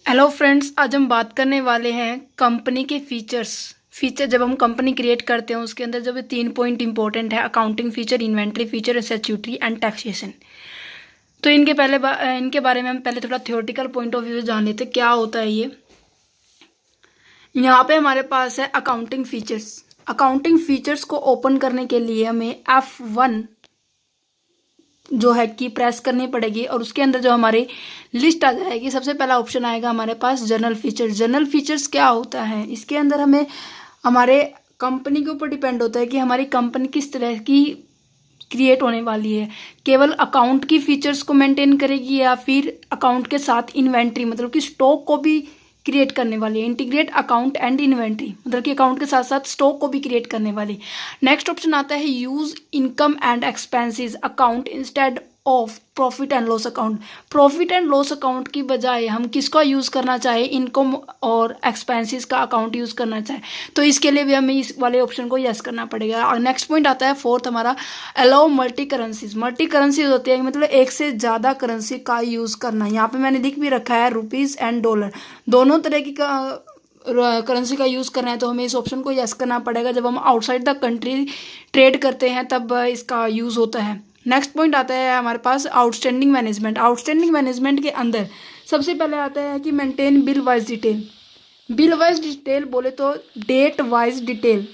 Hello friends, आज हम बात करने वाले हैं कंपनी के फीचर जब हम कंपनी क्रिएट करते हैं उसके अंदर जब ये 3 पॉइंट इंपॉर्टेंट है: accounting feature, inventory feature, statutory and taxation. तो इनके बारे में हम पहले थोड़ा थ्योरेटिकल पॉइंट ऑफ व्यू से जान लेते हैं क्या होता है ये। यहाँ पे हमारे पास है अकाउंटिंग फीचर्स। अकाउंटिंग फीचर्स को ओपन करने के लिए हमें F1 जो है कि प्रेस करनी पड़ेगी और उसके अंदर जो हमारी लिस्ट आ जाएगी, सबसे पहला ऑप्शन आएगा हमारे पास जनरल फीचर्स। जनरल फीचर्स क्या होता है? इसके अंदर हमें हमारे कंपनी के ऊपर डिपेंड होता है कि हमारी कंपनी किस तरह की क्रिएट होने वाली है। केवल अकाउंट की फीचर्स को मेंटेन करेगी या फिर अकाउंट के साथ इन्वेंट्री मतलब कि स्टॉक को भी क्रिएट करने वाली है। इंटीग्रेट अकाउंट एंड इन्वेंट्री मतलब कि अकाउंट के साथ साथ स्टॉक को भी क्रिएट करने वाली। नेक्स्ट ऑप्शन आता है use income and expenses account instead of profit and loss account. Profit and loss account की बजाय हम किसका यूज करना चाहे? इनकम और एक्सपेंसेस का अकाउंट यूज करना चाहे तो इसके लिए भी हमें इस वाले ऑप्शन को यस करना पड़ेगा। और नेक्स्ट पॉइंट आता है फोर्थ हमारा, allow multi currencies. Multi currencies होती है मतलब एक से ज़्यादा करेंसी का यूज़ करना। यहाँ पे मैंने लिख भी रखा है रुपीज़ एंड डॉलर, दोनों तरह की करेंसी का यूज़ करना है तो हमें इस ऑप्शन को यस करना पड़ेगा। जब हम आउटसाइड द कंट्री ट्रेड करते हैं तब इसका यूज़ होता है। नेक्स्ट पॉइंट आता है हमारे पास आउटस्टैंडिंग मैनेजमेंट। आउटस्टैंडिंग मैनेजमेंट के अंदर सबसे पहले आता है कि maintain bill wise detail. Bill wise detail बोले तो डेट वाइज डिटेल,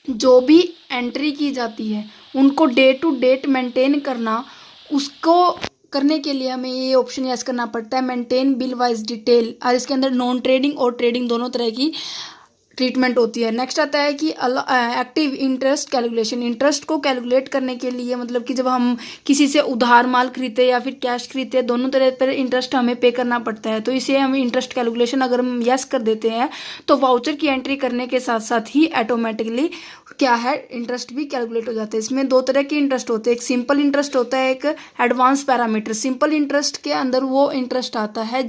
जो भी एंट्री की जाती है उनको डे टू डेट मेंटेन करना। उसको करने के लिए हमें ये ऑप्शन यस करना पड़ता है, मेंटेन बिल वाइज डिटेल। और इसके अंदर नॉन ट्रेडिंग और ट्रेडिंग दोनों तरह की ट्रीटमेंट होती है। नेक्स्ट आता है कि एक्टिव इंटरेस्ट कैलकुलेशन। इंटरेस्ट को कैलकुलेट करने के लिए मतलब कि जब हम किसी से उधार माल खरीदते या फिर कैश खरीदते दोनों तरह पर इंटरेस्ट हमें पे करना पड़ता है। तो इसे हम इंटरेस्ट कैलकुलेशन अगर हम यस कर देते हैं तो वाउचर की एंट्री करने के साथ साथ ही ऑटोमेटिकली क्या है, इंटरेस्ट भी कैलकुलेट हो जाता है। इसमें दो तरह के इंटरेस्ट होते हैं, एक सिंपल इंटरेस्ट होता है, एक एडवांस पैरामीटर। सिंपल इंटरेस्ट के अंदर वो इंटरेस्ट आता है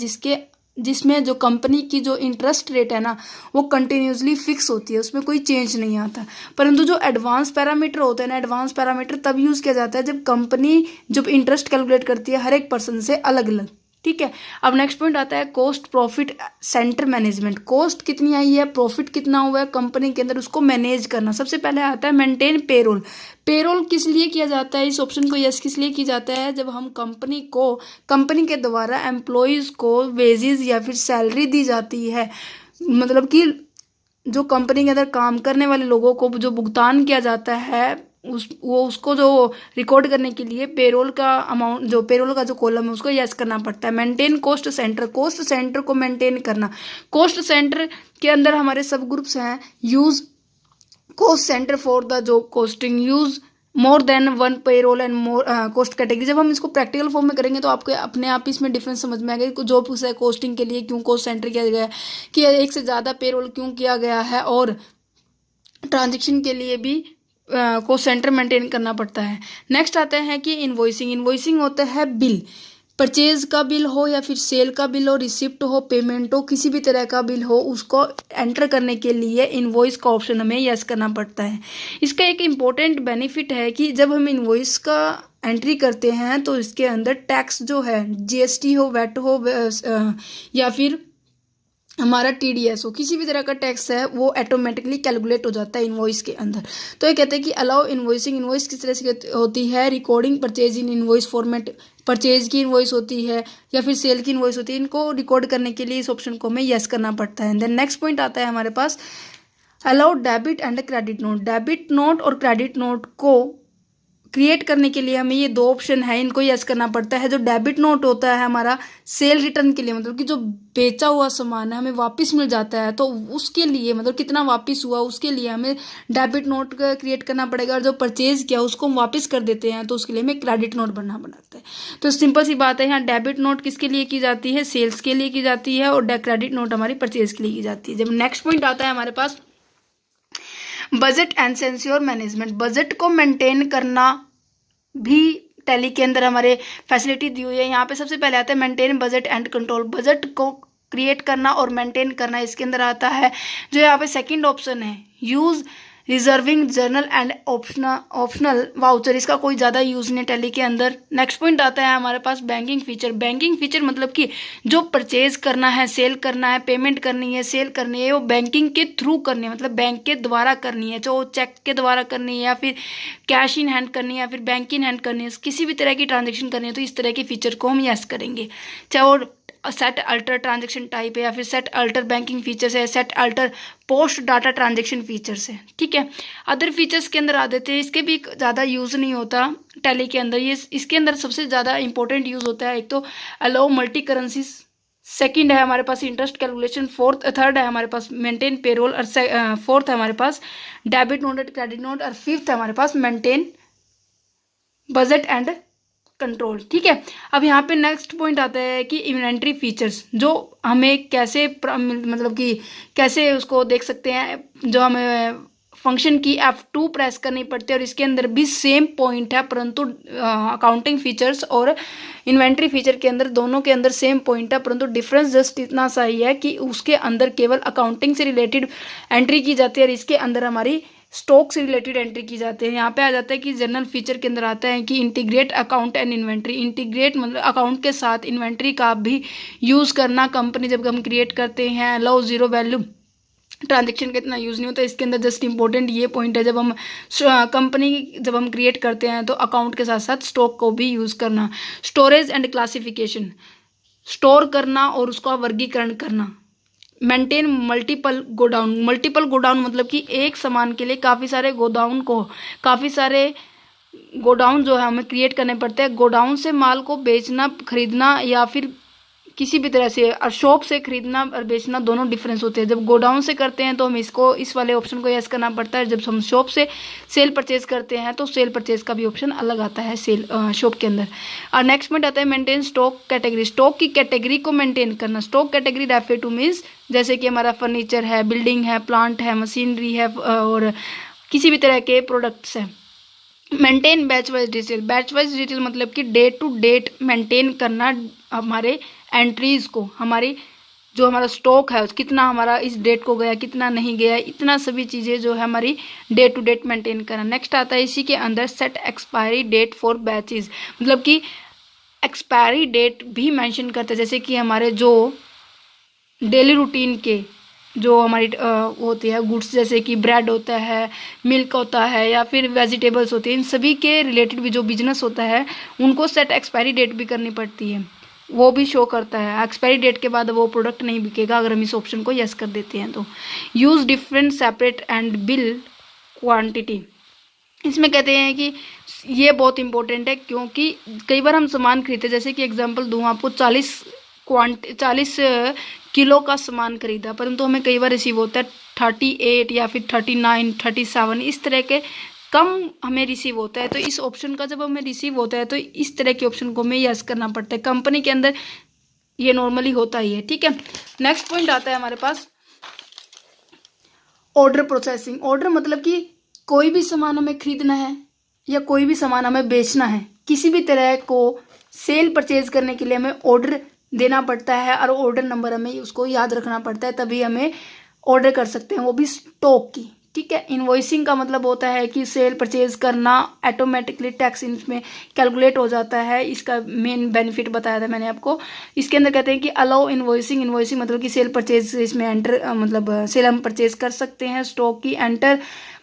जिसमें जो कंपनी की जो इंटरेस्ट रेट है ना वो कंटिन्यूसली फिक्स होती है, उसमें कोई चेंज नहीं आता। परंतु जो एडवांस पैरामीटर होते हैं ना, एडवांस पैरामीटर तब यूज़ किया जाता है जब कंपनी जब इंटरेस्ट कैलकुलेट करती है हर एक पर्सन से अलग अलग। ठीक है, अब नेक्स्ट पॉइंट आता है cost profit centre management. Cost कितनी आई है, प्रॉफिट कितना हुआ है कंपनी के अंदर, उसको मैनेज करना। सबसे पहले आता है मेंटेन पेरोल। पेरोल किस लिए किया जाता है? इस ऑप्शन को यस किस लिए किया जाता है? जब हम कंपनी के द्वारा एम्प्लॉयज़ को वेजेस या फिर सैलरी दी जाती है, मतलब कि जो कंपनी के अंदर काम करने वाले लोगों को जो भुगतान किया जाता है उसको जो रिकॉर्ड करने के लिए पेरोल का अमाउंट, जो पेरोल का जो कॉलम है उसको यस करना पड़ता है। Maintain cost centre, cost centre को मेंटेन करना। कॉस्ट सेंटर के अंदर हमारे सब ग्रुप्स हैं। Use cost centre for the job costing, use more than one payroll and more cost category. जब हम इसको प्रैक्टिकल फॉर्म में करेंगे तो आपको अपने आप ही इसमें डिफरेंस समझ में आएगा कि जो पूछा है कॉस्टिंग के लिए क्यों कॉस्ट सेंटर किया गया है, कि एक से ज़्यादा पेरोल क्यों किया गया है, और ट्रांजेक्शन के लिए भी को सेंटर मेंटेन करना पड़ता है। नेक्स्ट आते हैं कि इन्वॉइसिंग। इन्वॉइसिंग होता है बिल, परचेज का बिल हो या फिर सेल का बिल हो, रिसिप्ट हो, पेमेंट हो, किसी भी तरह का बिल हो, उसको एंटर करने के लिए इन्वॉइस का ऑप्शन हमें यस करना पड़ता है। इसका एक इम्पोर्टेंट बेनिफिट है कि जब हम इन्वॉइस का एंट्री करते हैं तो इसके अंदर टैक्स जो है, जीएसटी हो, वैट हो, या फिर हमारा टीडीएस हो, किसी भी तरह का टैक्स है वो ऑटोमेटिकली कैलकुलेट हो जाता है इनवॉइस के अंदर। तो ये कहते हैं कि अलाउ इनवॉइसिंग। इनवॉइस किस तरह से होती है? Recording purchase in invoice format. Purchase की इनवॉइस होती है या फिर सेल की इनवॉइस होती है, इनको रिकॉर्ड करने के लिए इस ऑप्शन को हमें यस करना पड़ता है। देन नेक्स्ट पॉइंट आता है हमारे पास allow debit and credit note. Debit note और क्रेडिट नोट को क्रिएट करने के लिए हमें ये दो ऑप्शन है, इनको यस करना पड़ता है। जो डेबिट नोट होता है हमारा सेल रिटर्न के लिए, मतलब कि जो बेचा हुआ सामान है हमें वापस मिल जाता है तो उसके लिए मतलब कितना वापस हुआ उसके लिए हमें डेबिट नोट क्रिएट करना पड़ेगा। और जो परचेज किया उसको हम वापस कर देते हैं तो उसके लिए हमें क्रेडिट नोट बनाता है। तो सिंपल सी बात है, यहाँ डेबिट नोट किसके लिए की जाती है? सेल्स के लिए की जाती है, और क्रेडिट नोट हमारी परचेज के लिए की जाती है। जब नेक्स्ट पॉइंट आता है हमारे पास बजट एंड सेंसियोर मैनेजमेंट। बजट को मेंटेन करना भी टैली के अंदर हमारे फैसिलिटी दी हुई है। यहाँ पे सबसे पहले आता है maintain budget and control. Budget को क्रिएट करना और मेंटेन करना इसके अंदर आता है। जो यहाँ पे सेकंड ऑप्शन है use reserving journal and optional voucher, इसका कोई ज़्यादा यूज़ नहीं टैली के अंदर। नेक्स्ट पॉइंट आता है हमारे पास बैंकिंग फीचर। बैंकिंग फीचर मतलब कि जो परचेज करना है, सेल करना है, पेमेंट करनी है, सेल करनी है, वो बैंकिंग के थ्रू करनी है, मतलब बैंक के द्वारा करनी है, जो चेक के द्वारा करनी है या फिर कैश इन हैंड करनी है या फिर बैंक इन हैंड करनी है, किसी भी तरह की ट्रांजेक्शन करनी है तो इस तरह के फीचर को हम यस करेंगे। चाहे वो सेट अल्टर ट्रांजेक्शन टाइप है या फिर सेट अल्टर बैंकिंग फीचर्स है, set alter post data transaction features है, ठीक है। अदर फीचर्स के अंदर आ देते हैं, इसके भी ज़्यादा यूज़ नहीं होता टैली के अंदर। ये इसके अंदर सबसे ज़्यादा इंपॉर्टेंट यूज़ होता है, एक तो अलाउ मल्टी करेंसीज, सेकंड है हमारे पास इंटरेस्ट कैलकुलेशन, थर्ड है हमारे पास मेंटेन पेरोल, और फोर्थ है हमारे पास debit note and credit note, और फिफ्थ है हमारे पास मेंटेन बजट एंड कंट्रोल, ठीक है। अब यहाँ पे नेक्स्ट पॉइंट आता है कि इन्वेंट्री फीचर्स, जो हमें कैसे मतलब कि कैसे उसको देख सकते हैं, जो हमें फंक्शन की F2 प्रेस करनी पड़ती है, और इसके अंदर भी सेम पॉइंट है, परंतु अकाउंटिंग फीचर्स और इन्वेंट्री फीचर के अंदर दोनों के अंदर सेम पॉइंट है, परंतु डिफरेंस जस्ट इतना सा ही है कि उसके अंदर केवल अकाउंटिंग से रिलेटेड एंट्री की जाती है और इसके अंदर हमारी स्टॉक से रिलेटेड एंट्री की जाती है। यहाँ पे आ जाता है कि जनरल फीचर के अंदर आता है कि integrate account and inventory. Integrate मतलब अकाउंट के साथ इन्वेंट्री का भी यूज़ करना, कंपनी जब हम क्रिएट करते हैं। लो जीरो वैल्यू ट्रांजेक्शन का इतना यूज़ नहीं होता, इसके अंदर जस्ट इंपॉर्टेंट ये पॉइंट है, जब हम कंपनी जब हम क्रिएट करते हैं तो अकाउंट के साथ साथ स्टॉक को भी यूज़ करना। स्टोरेज एंड क्लासिफिकेशन, स्टोर करना और उसका वर्गीकरण करना। Maintain multiple godown, multiple godown मतलब कि एक सामान के लिए काफ़ी सारे गोडाउन जो है हमें क्रिएट करने पड़ते हैं। गोडाउन से माल को बेचना, खरीदना या फिर किसी भी तरह से शॉप से खरीदना और बेचना दोनों डिफरेंस होते हैं। जब गोडाउन से करते हैं तो हम इस वाले ऑप्शन को यस करना पड़ता है। जब हम शॉप से सेल परचेज करते हैं तो सेल परचेज का भी ऑप्शन अलग आता है सेल शॉप के अंदर। और नेक्स्ट पॉइंट आता है मेंटेन स्टॉक कैटेगरी, स्टॉक की कैटेगरी को मेंटेन करना। Stock category refer two means जैसे कि हमारा फर्नीचर है, बिल्डिंग है, प्लांट है, मशीनरी है और किसी भी तरह के प्रोडक्ट्स हैं। Maintain batch wise detail, batch wise detail मतलब कि डे टू डेट मेंटेन करना हमारे एंट्रीज को, हमारी जो हमारा स्टॉक है कितना हमारा इस डेट को गया, कितना नहीं गया, इतना सभी चीज़ें जो है हमारी डे टू डेट मेंटेन करना। नेक्स्ट आता है इसी के अंदर set expiry date for batches, मतलब कि एक्सपायरी डेट भी मेंशन करते हैं, जैसे कि हमारे जो डेली रूटीन के जो हमारी होती है गुड्स, जैसे कि ब्रेड होता है, मिल्क होता है या फिर वेजिटेबल्स होती हैं, इन सभी के रिलेटेड भी जो बिजनेस होता है उनको सेट एक्सपायरी डेट भी करनी पड़ती है, वो भी शो करता है। एक्सपायरी डेट के बाद वो प्रोडक्ट नहीं बिकेगा अगर हम इस ऑप्शन को यस कर देते हैं तो। Use different separate and bill quantity, इसमें कहते हैं कि ये बहुत इंपॉर्टेंट है क्योंकि कई बार हम सामान खरीदते, जैसे कि एग्जांपल दूँ आपको, 40 किलो का सामान खरीदा, परंतु हमें कई बार रिसीव होता है 38 या फिर 39, 37, इस तरह के कम हमें रिसीव होता है। तो इस ऑप्शन का जब हमें रिसीव होता है तो इस तरह के ऑप्शन को हमें यस करना पड़ता है। कंपनी के अंदर ये नॉर्मली होता ही है, ठीक है। नेक्स्ट पॉइंट आता है हमारे पास ऑर्डर प्रोसेसिंग। ऑर्डर मतलब कि कोई भी सामान हमें खरीदना है या कोई भी सामान हमें बेचना है, किसी भी तरह को सेल परचेज करने के लिए हमें ऑर्डर देना पड़ता है और ऑर्डर नंबर हमें उसको याद रखना पड़ता है, तभी हमें ऑर्डर कर सकते हैं, वो भी स्टॉक की, ठीक है। इनवॉइसिंग का मतलब होता है कि सेल परचेज करना, ऑटोमेटिकली टैक्स इसमें कैलकुलेट हो जाता है, इसका मेन बेनिफिट बताया था मैंने आपको। इसके अंदर कहते हैं कि अलाउ इनवॉइसिंग, इनवॉइसिंग मतलब कि सेल परचेज इसमें एंटर, मतलब सेल हम परचेज कर सकते हैं। स्टॉक की enter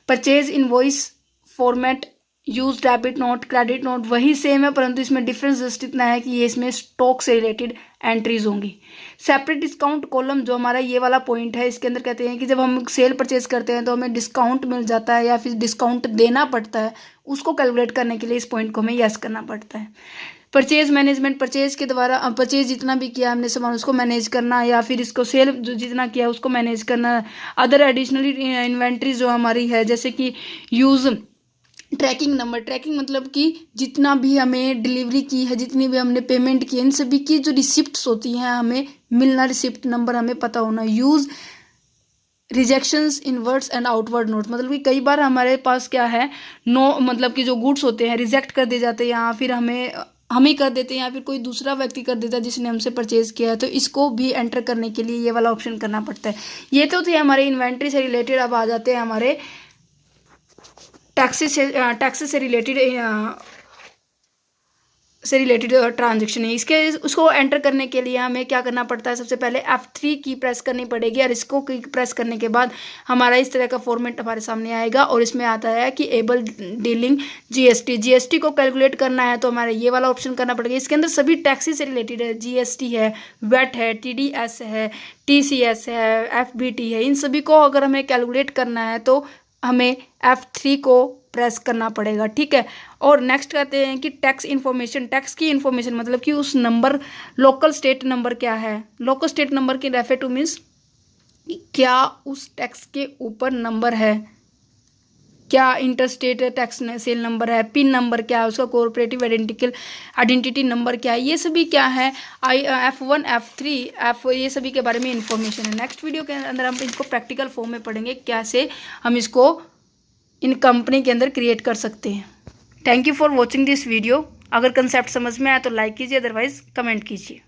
purchase invoice format, use debit note, credit note वही सेम है, परंतु इसमें डिफरेंस जस्ट इतना है कि ये इसमें स्टॉक से रिलेटेड एंट्रीज होंगी। सेपरेट डिस्काउंट कॉलम, जो हमारा ये वाला पॉइंट है, इसके अंदर कहते हैं कि जब हम सेल परचेज करते हैं तो हमें डिस्काउंट मिल जाता है या फिर डिस्काउंट देना पड़ता है, उसको कैलकुलेट करने के लिए इस पॉइंट को हमें यस करना पड़ता है। परचेज मैनेजमेंट, परचेज के द्वारा परचेज जितना भी किया हमने सामान उसको मैनेज करना या फिर इसको सेल जो जितना किया उसको मैनेज करना। अदर एडिशनली इन्वेंट्री जो हमारी है, जैसे कि यूज़ ट्रैकिंग नंबर, ट्रैकिंग मतलब कि जितना भी हमें डिलीवरी की है, जितनी भी हमने पेमेंट की है, इन सभी की जो रिसिप्ट्स होती हैं हमें मिलना, रिसिप्ट नंबर हमें पता होना। Use rejections inwards and outward note, मतलब कि कई बार हमारे पास क्या है, नो मतलब कि जो गुड्स होते हैं रिजेक्ट कर दिए जाते हैं या फिर हम ही कर देते हैं या फिर कोई दूसरा व्यक्ति कर देता है जिसने हमसे परचेज किया है, तो इसको भी एंटर करने के लिए ये वाला ऑप्शन करना पड़ता है। ये तो थे हमारे इन्वेंट्री से रिलेटेड। अब आ जाते हैं हमारे टैक्सेस से रिलेटेड ट्रांजेक्शन है। इसके उसको एंटर करने के लिए हमें क्या करना पड़ता है, सबसे पहले F3 की प्रेस करनी पड़ेगी और इसको प्रेस करने के बाद हमारा इस तरह का फॉर्मेट हमारे सामने आएगा और इसमें आता है कि एबल डीलिंग जीएसटी को कैलकुलेट करना है तो हमारा ये वाला ऑप्शन करना पड़ेगा। इसके अंदर सभी टैक्सेस से रिलेटेड है, जीएसटी है, वैट है, TDS है, TCS है, FBT है, इन सभी को अगर हमें कैलकुलेट करना है तो हमें F3 को प्रेस करना पड़ेगा, ठीक है। और नेक्स्ट कहते हैं कि टैक्स इन्फॉर्मेशन, टैक्स की इन्फॉर्मेशन मतलब कि उस नंबर, लोकल स्टेट नंबर क्या है, लोकल स्टेट नंबर की रेफर टू मीन्स क्या उस टैक्स के ऊपर नंबर है, क्या इंटरस्टेट टैक्स सेल नंबर है, पिन नंबर क्या है, उसका कोऑपरेटिव आइडेंटिटी नंबर क्या है, ये सभी क्या है, F1 F3 F ये सभी के बारे में इंफॉर्मेशन है। नेक्स्ट वीडियो के अंदर हम इसको प्रैक्टिकल फॉर्म में पढ़ेंगे, कैसे हम इसको इन कंपनी के अंदर क्रिएट कर सकते हैं। Thank you for watching this video. अगर कंसेप्ट समझ में आया तो लाइक कीजिए, अदरवाइज कमेंट कीजिए।